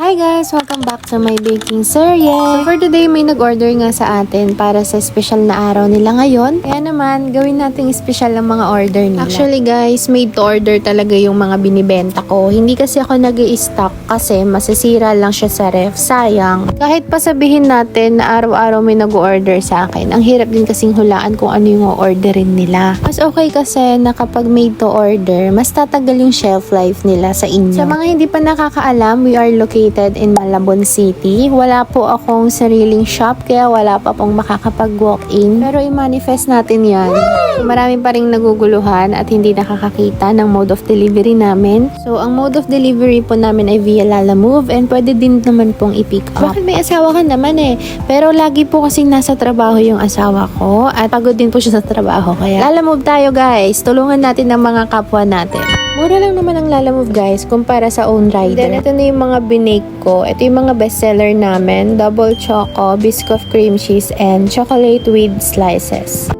Hi guys! Welcome back to my baking series. So for today, may nag-order nga sa atin para sa special na araw nila ngayon. Kaya naman, gawin nating special ang mga order nila. Actually guys, made to order talaga yung mga binibenta ko. Hindi kasi ako nag-i-stock kasi masisira lang siya sa ref. Sayang. Kahit pa sabihin natin na araw-araw may nag-order sa akin, ang hirap din kasing hulaan kung ano yung orderin nila. Mas okay kasi na kapag made to order, mas tatagal yung shelf life nila sa inyo. Sa mga hindi pa nakakaalam, we are located in Malabon City. Wala po akong sariling shop kaya wala pa pong makakapag-walk-in. Pero i-manifest natin yan. So, marami pa rin naguguluhan at hindi nakakakita ng mode of delivery namin. So, ang mode of delivery po namin ay via Lalamove and pwede din naman pong i-pick up. Bakit may asawa ka naman eh? Pero lagi po kasing nasa trabaho yung asawa ko at pagod din po siya sa trabaho. Kaya Lalamove tayo guys. Tulungan natin ng mga kapwa natin. Mura lang naman ang Lalamove guys kumpara sa own rider. Then ito na yung mga binake ko. Ito yung mga bestseller namin. Double choco, biscuit cream cheese, and chocolate with slices.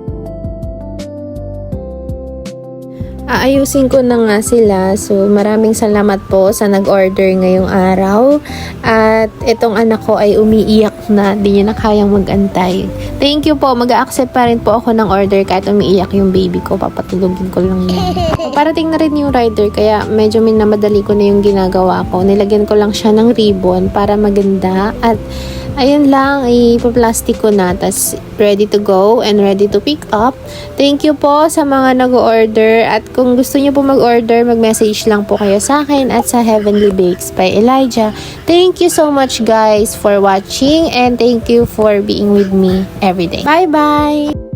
Aayusin ko na nga sila. So, maraming salamat po sa nag-order ngayong araw. At itong anak ko ay umiiyak na. Di niya na kayang mag-antay. Thank you po. Mag-a-accept pa rin po ako ng order kahit umiiyak yung baby ko. Papatulogin ko lang yan. So, parating na rin yung rider kaya medyo minamadali ko na yung ginagawa ko. Nilagyan ko lang siya ng ribbon para maganda. At ayun lang, ipaplastic ko na. Tas ready to go and ready to pick up. Thank you po sa mga nag-order. At kung gusto niyo po mag-order, mag-message lang po kayo sa akin at sa Heavenly Bakes by Elijah. Thank you so much guys for watching and thank you for being with me every day. Bye-bye!